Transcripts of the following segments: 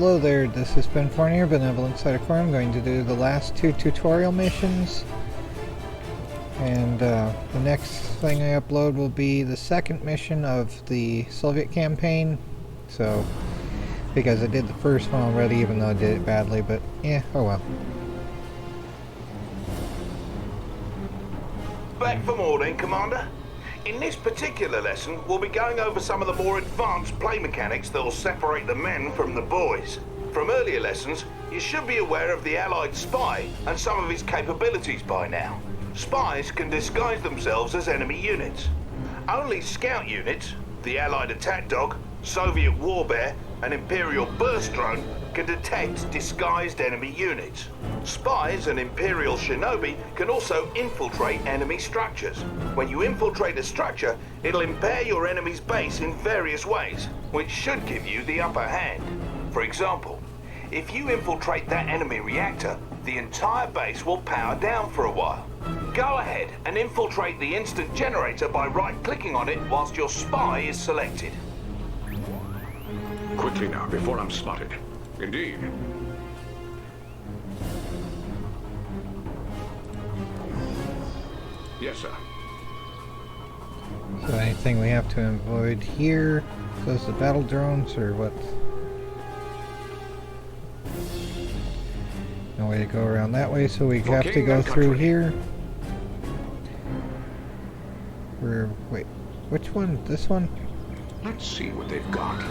Hello there, this is Ben Fournier, Benevolent Cytochrome. I'm going to do the last two tutorial missions. And the next thing I upload will be the second mission of the Soviet campaign. So, because I did the first one already, even though I did it badly, but yeah, oh well. Back for more then, Commander. In this particular lesson, we'll be going over some of the more advanced play mechanics that will separate the men from the boys. From earlier lessons, you should be aware of the Allied spy and some of his capabilities by now. Spies can disguise themselves as enemy units. Only scout units, the Allied attack dog, Soviet war bear, and Imperial burst drone can detect disguised enemy units. Spies and Imperial shinobi can also infiltrate enemy structures. When you infiltrate a structure, it'll impair your enemy's base in various ways, which should give you the upper hand. For example, if you infiltrate that enemy reactor, the entire base will power down for a while. Go ahead and infiltrate the instant generator by right-clicking on it whilst your spy is selected. Quickly now, before I'm spotted. Indeed. Yes, sir. So anything we have to avoid here? Those the battle drones or what? No way to go around that way, so we have to go through here. Wait, which one? This one? Let's see what they've got.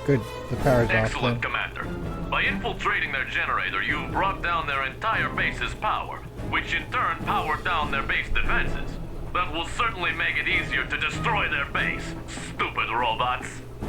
Good. The power's off. Excellent, Commander. By infiltrating their generator, you've brought down their entire base's power, which in turn powered down their base defenses. That will certainly make it easier to destroy their base. Stupid robots.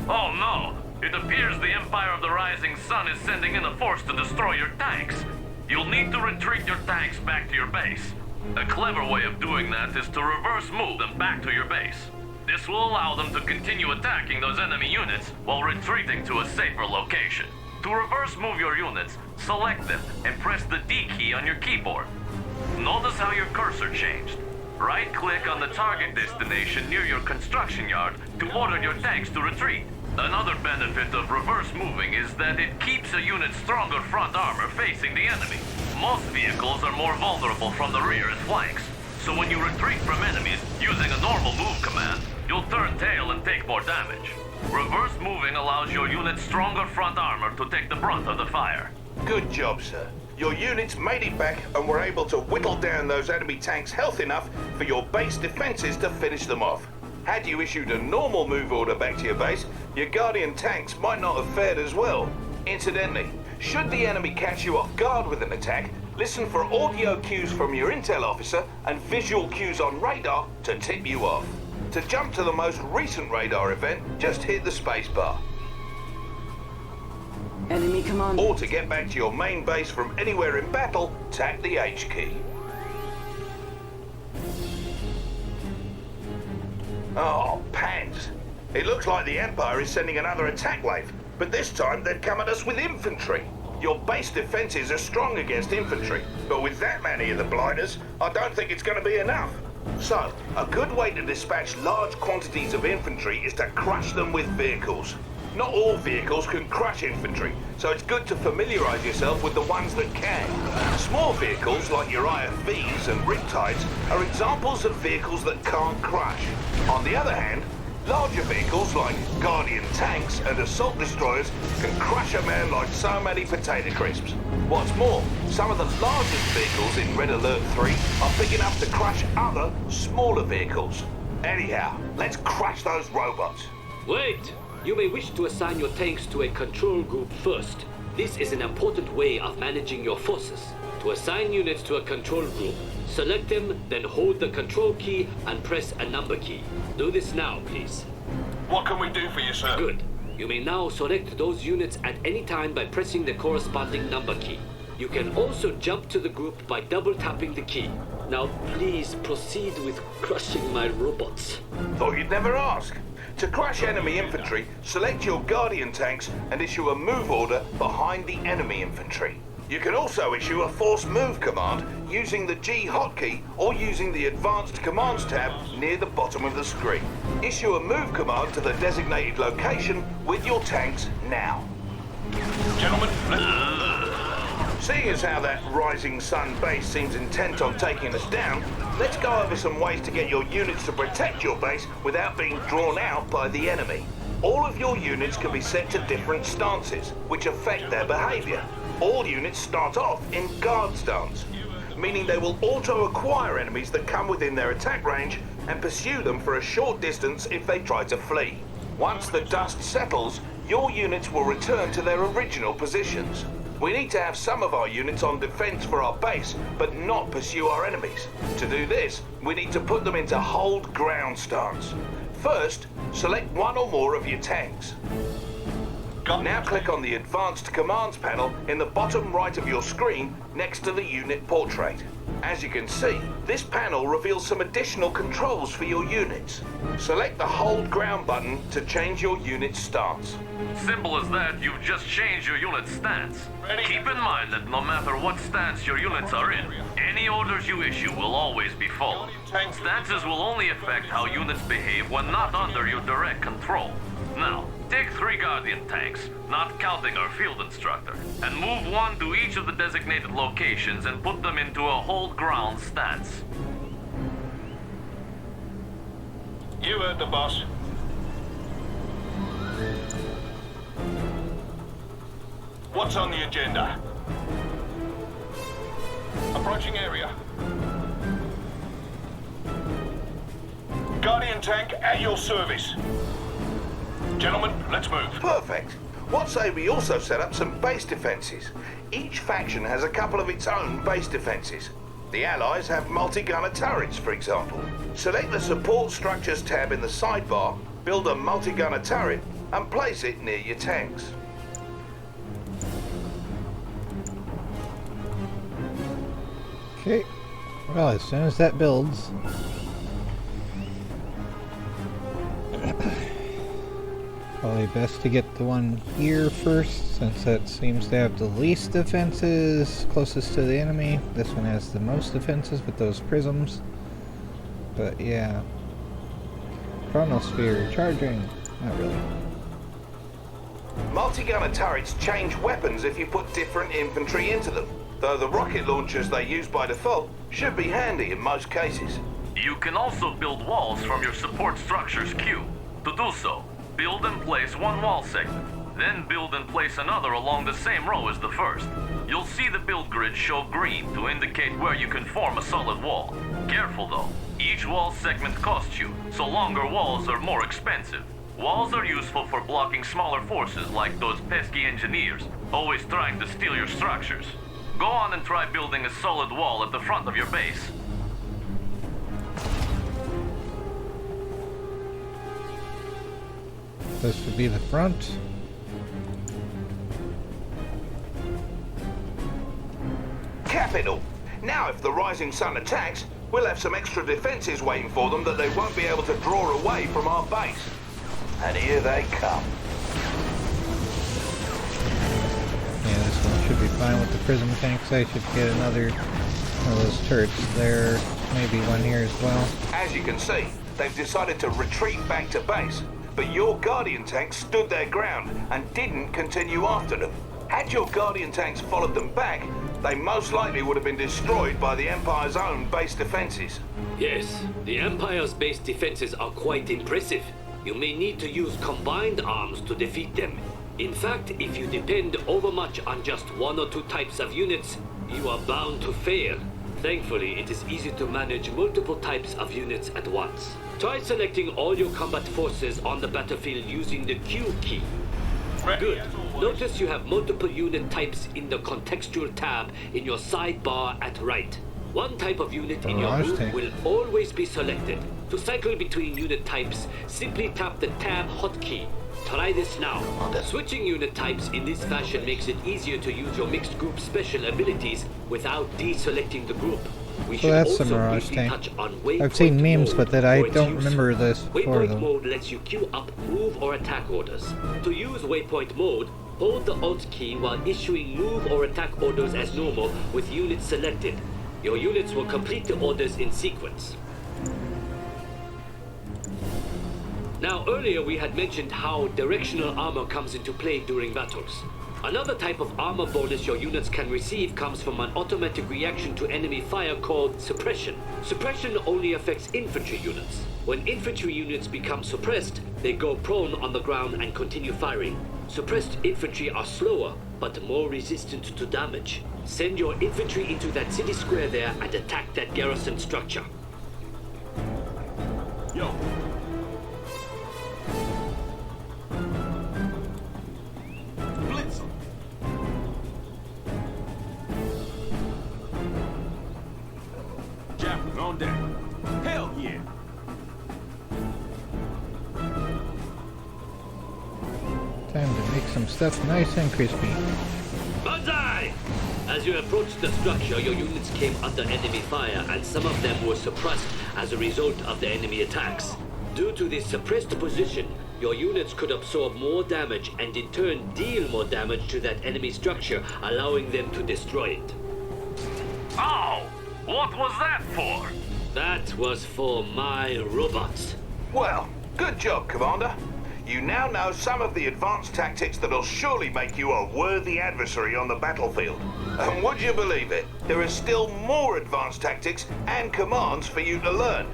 Oh no! It appears the Empire of the Rising Sun is sending in a force to destroy your tanks. You'll need to retreat your tanks back to your base. A clever way of doing that is to reverse move them back to your base. This will allow them to continue attacking those enemy units while retreating to a safer location. To reverse move your units, select them and press the D key on your keyboard. Notice how your cursor changed. Right-click on the target destination near your construction yard to order your tanks to retreat. Another benefit of reverse moving is that it keeps a unit's stronger front armor facing the enemy. Most vehicles are more vulnerable from the rear and flanks, so when you retreat from enemies using a normal move command, you'll turn tail and take more damage. Reverse moving allows your unit's stronger front armor to take the brunt of the fire. Good job, sir. Your units made it back and were able to whittle down those enemy tanks health enough for your base defenses to finish them off. Had you issued a normal move order back to your base, your Guardian tanks might not have fared as well. Incidentally, should the enemy catch you off guard with an attack, listen for audio cues from your intel officer and visual cues on radar to tip you off. To jump to the most recent radar event, just hit the space bar. Enemy command. Or to get back to your main base from anywhere in battle, tap the H key. Oh, pants. It looks like the Empire is sending another attack wave, but this time they've come at us with infantry. Your base defenses are strong against infantry, but with that many of the blinders, I don't think it's going to be enough. So, a good way to dispatch large quantities of infantry is to crush them with vehicles. Not all vehicles can crush infantry, so it's good to familiarize yourself with the ones that can. Small vehicles like your IFVs and Riptides are examples of vehicles that can't crush. On the other hand, larger vehicles like Guardian tanks and assault destroyers can crush a man like so many potato crisps. What's more, some of the largest vehicles in Red Alert 3 are big enough to crush other, smaller vehicles. Anyhow, let's crush those robots. Wait! You may wish to assign your tanks to a control group first. This is an important way of managing your forces. To assign units to a control group, select them, then hold the control key and press a number key. Do this now, please. What can we do for you, sir? Good. You may now select those units at any time by pressing the corresponding number key. You can also jump to the group by double-tapping the key. Now please proceed with crushing my robots. Thought you'd never ask. To crush enemy infantry, select your Guardian tanks and issue a move order behind the enemy infantry. You can also issue a force move command using the G hotkey or using the Advanced Commands tab near the bottom of the screen. Issue a move command to the designated location with your tanks now. Gentlemen, Seeing as how that Rising Sun base seems intent on taking us down, let's go over some ways to get your units to protect your base without being drawn out by the enemy. All of your units can be set to different stances, which affect their behavior. All units start off in guard stance, meaning they will auto-acquire enemies that come within their attack range and pursue them for a short distance if they try to flee. Once the dust settles, your units will return to their original positions. We need to have some of our units on defense for our base, but not pursue our enemies. To do this, we need to put them into hold ground stance. First, select one or more of your tanks. Now click on the Advanced Commands panel in the bottom right of your screen next to the unit portrait. As you can see, this panel reveals some additional controls for your units. Select the Hold Ground button to change your unit's stance. Simple as that, you've just changed your unit's stance. Keep in mind that no matter what stance your units are in, any orders you issue will always be followed. Stances will only affect how units behave when not under your direct control. Now, take 3 Guardian tanks, not counting our field instructor, and move one to each of the designated locations and put them into a hold ground stance. you heard the boss. What's on the agenda? Approaching area. Guardian tank at your service. Gentlemen, let's move. Perfect. What say we also set up some base defenses? Each faction has a couple of its own base defenses. The Allies have multi-gunner turrets, for example. Select the Support Structures tab in the sidebar, build a multi-gunner turret, and place it near your tanks. Okay. Well, as soon as that builds... Probably best to get the one here first, since that seems to have the least defenses, closest to the enemy. This one has the most defenses with those prisms. But yeah. Chronosphere, charging. Not really. Multi-gunner turrets change weapons if you put different infantry into them, though the rocket launchers they use by default should be handy in most cases. You can also build walls from your support structures queue. To do so, build and place one wall segment, then build and place another along the same row as the first. You'll see the build grid show green to indicate where you can form a solid wall. Careful though, each wall segment costs you, so longer walls are more expensive. Walls are useful for blocking smaller forces like those pesky engineers, always trying to steal your structures. Go on and try building a solid wall at the front of your base. This would be the front. Capital! Now if the Rising Sun attacks, we'll have some extra defenses waiting for them that they won't be able to draw away from our base. And here they come. Yeah, this one should be fine with the prism tanks. I should get another one of those turrets there. Maybe one here as well. As you can see, they've decided to retreat back to base, but your Guardian tanks stood their ground and didn't continue after them. Had your Guardian tanks followed them back, they most likely would have been destroyed by the Empire's own base defenses. Yes, the Empire's base defenses are quite impressive. You may need to use combined arms to defeat them. In fact, if you depend overmuch on just one or two types of units, you are bound to fail. Thankfully, it is easy to manage multiple types of units at once. Try selecting all your combat forces on the battlefield using the Q key. Good. Notice you have multiple unit types in the contextual tab in your sidebar at right. One type of unit in your group will always be selected. To cycle between unit types, simply tap the tab hotkey. Try this now. Switching unit types in this fashion makes it easier to use your mixed group special abilities without deselecting the group. We So that's the Mirage tank. I've seen memes, but that I don't remember this before Waypoint though. mode lets you queue up move or attack orders. To use waypoint mode, Hold the Alt key while issuing move or attack orders as normal with units selected. Your units will complete the orders in sequence. Now, earlier we had mentioned how directional armor comes into play during battles. Another type of armor bonus your units can receive comes from an automatic reaction to enemy fire called suppression. Suppression only affects infantry units. When infantry units become suppressed, they go prone on the ground and continue firing. Suppressed infantry are slower, but more resistant to damage. Send your infantry into that city square there and attack that garrison structure. Yo. Blitz 'em. Javelin on deck. Hell yeah. Time to make some stuff nice and crispy. Banzai! As you approached the structure, your units came under enemy fire, and some of them were suppressed as a result of the enemy attacks. Due to this suppressed position, your units could absorb more damage and in turn deal more damage to that enemy structure, allowing them to destroy it. Ow! What was that for? That was for my robots. Well, good job, Commander. You now know some of the advanced tactics that'll surely make you a worthy adversary on the battlefield. And would you believe it, there are still more advanced tactics and commands for you to learn.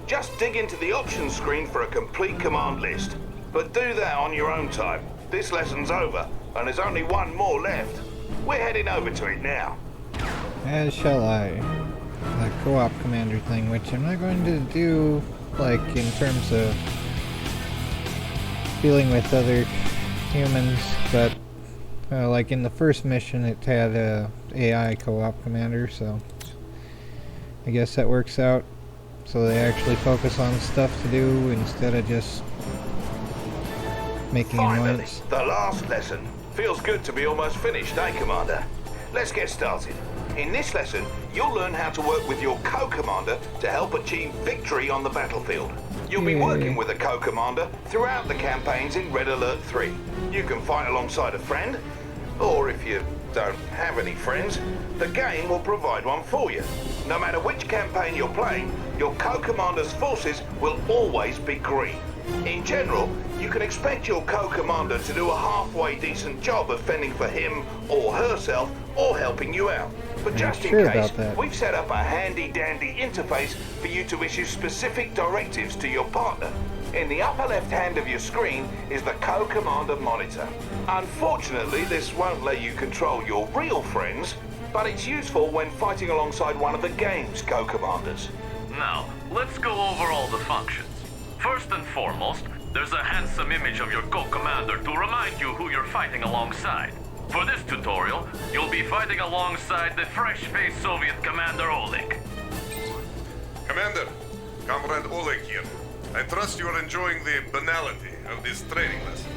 Just dig into the options screen for a complete command list. But do that on your own time. This lesson's over, and there's only one more left. We're heading over to it now. As shall I. The co-op commander thing, which I'm not going to do, like, in terms of dealing with other humans, but like in the first mission it had a AI co-op commander, so I guess that works out. So they actually focus on stuff to do instead of just making Finally, annoyance. the last lesson. Feels good to be almost finished, eh, Commander? Let's get started. In this lesson, you'll learn how to work with your co-commander to help achieve victory on the battlefield. You'll be working with a co-commander throughout the campaigns in Red Alert 3. You can fight alongside a friend, or if you don't have any friends, the game will provide one for you. No matter which campaign you're playing, your co-commander's forces will always be green. In general, you can expect your co-commander to do a halfway decent job of fending for him or herself or helping you out. But just in case, we've set up a handy-dandy interface for you to issue specific directives to your partner. In the upper left hand of your screen is the co-commander monitor. Unfortunately, this won't let you control your real friends, but it's useful when fighting alongside one of the game's co-commanders. Now, let's go over all the functions. First and foremost, there's a handsome image of your co-commander to remind you who you're fighting alongside. For this tutorial, you'll be fighting alongside the fresh-faced Soviet Commander Oleg. Commander, Comrade Oleg here. I trust you are enjoying the banality of this training lesson.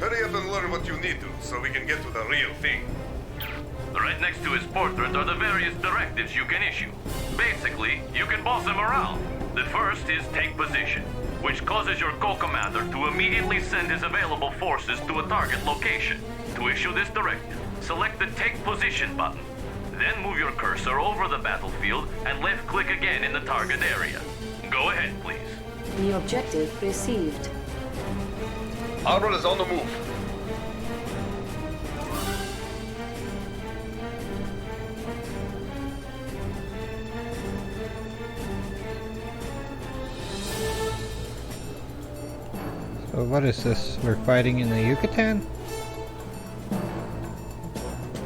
Hurry up and learn what you need to, so we can get to the real thing. Right next to his portrait are the various directives you can issue. Basically, you can boss him around. The first is take position, which causes your co-commander to immediately send his available forces to a target location. To issue this directive, select the Take Position button. Then move your cursor over the battlefield and left-click again in the target area. Go ahead, please. New objective received. Armor is on the move. So what is this? We're fighting in the Yucatan?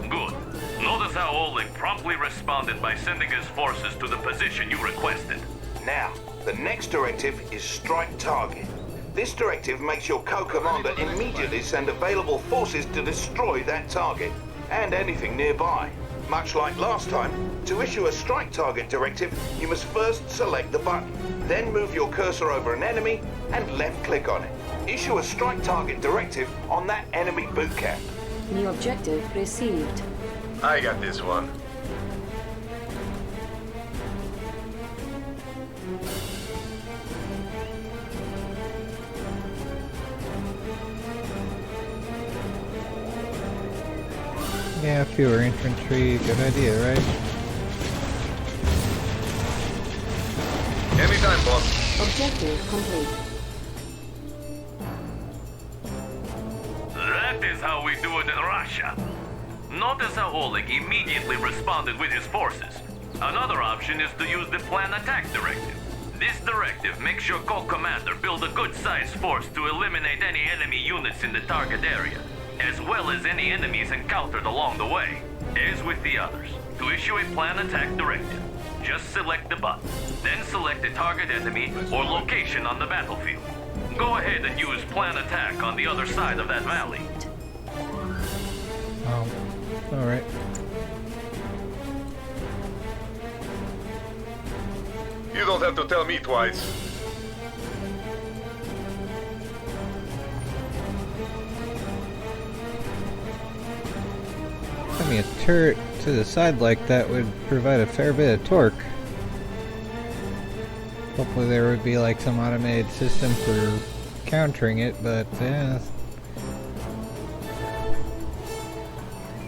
Good. Notice how Oleg promptly responded by sending his forces to the position you requested. Now, the next directive is Strike Target. This directive makes your co-commander immediately send available forces to destroy that target, and anything nearby. Much like last time, to issue a Strike Target directive, you must first select the button, then move your cursor over an enemy, and left-click on it. Issue a Strike Target directive on that enemy boot camp. New objective received. I got this one. Yeah, fewer infantry, good idea, right? Anytime, boss. Objective complete. That is how we do it in Russia. Notice how Oleg immediately responded with his forces. Another option is to use the Plan Attack Directive. This directive makes your co-commander build a good-sized force to eliminate any enemy units in the target area, as well as any enemies encountered along the way. As with the others, to issue a Plan Attack Directive, just select the button, then select a target enemy or location on the battlefield. Go ahead and use Plan Attack on the other side of that valley. Oh, alright. You don't have to tell me twice. I mean, a turret to the side like that would provide a fair bit of torque. Hopefully there would be like some automated system for countering it, but yeah.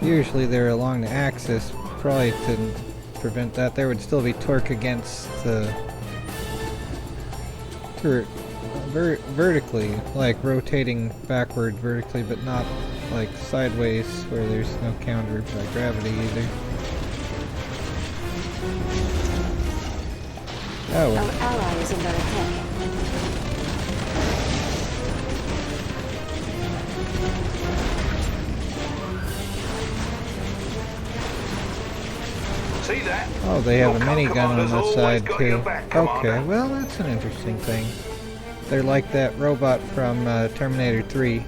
Usually they're along the axis, probably to prevent that. There would still be torque against the turret vertically, like rotating backward vertically, but not like sideways where there's no counter by gravity either. Oh, Our ally is under attack. See that? oh, they have a Your minigun on co-commander's the always side got your too. back, Okay, Commander. well that's an interesting thing. They're like that robot from Terminator 3.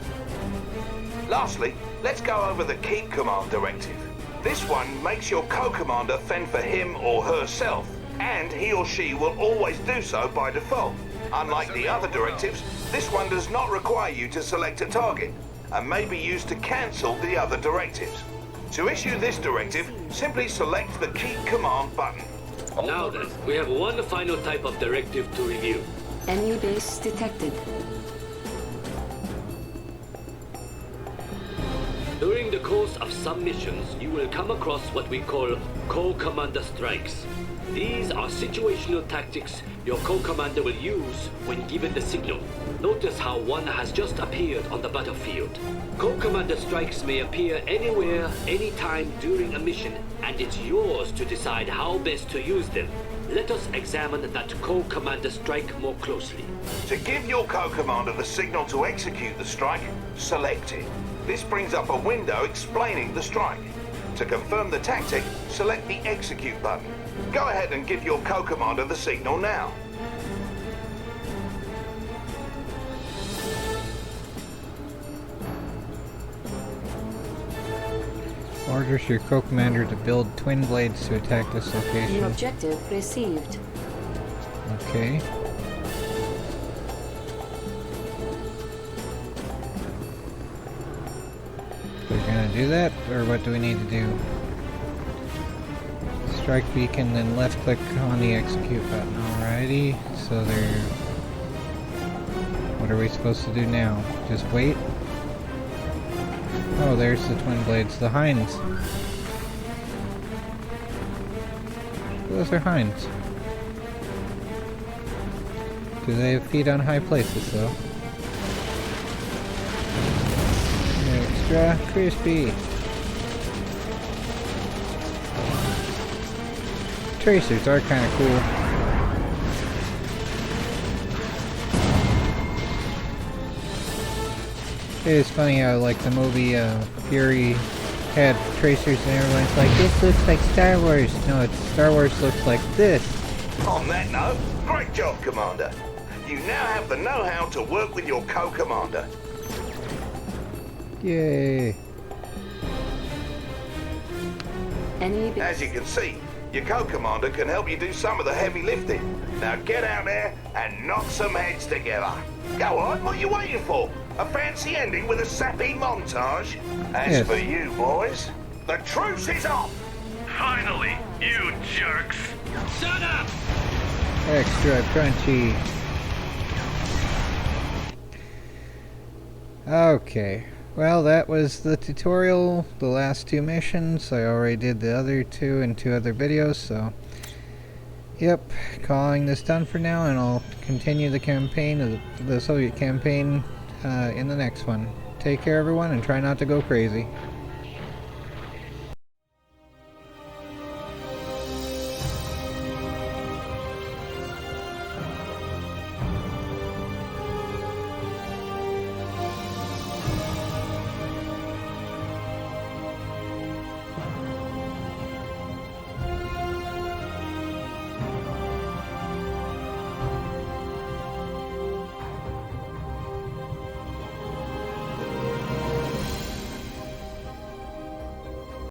Lastly, let's go over the Keep Command Directive. This one makes your co-commander fend for him or herself, and he or she will always do so by default. Unlike the other directives, this one does not require you to select a target, and may be used to cancel the other directives. To issue this directive, simply select the Keep Command button. Now then, we have one final type of directive to review. Enemy base detected. During the course of some missions, you will come across what we call co-commander strikes. These are situational tactics your co-commander will use when given the signal. Notice how one has just appeared on the battlefield. Co-commander strikes may appear anywhere, anytime during a mission, and it's yours to decide how best to use them. Let us examine that co-commander strike more closely. To give your co-commander the signal to execute the strike, select it. This brings up a window explaining the strike. To confirm the tactic, select the execute button. Go ahead and give your co-commander the signal now. Orders your co-commander to build twin blades to attack this New location. objective received. Okay. We're gonna do that, or what do we need to do? Strike beacon, then left click on the execute button. Alrighty, so they're... What are we supposed to do now? Just wait? Oh, there's the twin blades, the hinds. Those are hinds. Do they have feet on high places, though? Extra crispy. Tracers are kind of cool. It is funny how, like, the movie Fury had tracers and everyone's like, this looks like Star Wars. No, it's Star Wars looks like this. On that note, great job, Commander. You now have the know-how to work with your co-commander. Yay. Enemy base. As you can see, your co-commander can help you do some of the heavy lifting. Now get out there and knock some heads together. Go on, what are you waiting for? A fancy ending with a sappy montage? As Yes. for you boys, the truce is off! Finally, you jerks! Shut up! Extra crunchy. Okay. well, that was the tutorial, the last 2 missions. I already did the other 2 in 2 other videos, so yep, calling this done for now, and I'll continue the campaign of the Soviet campaign in the next one. Take care, everyone, and try not to go crazy.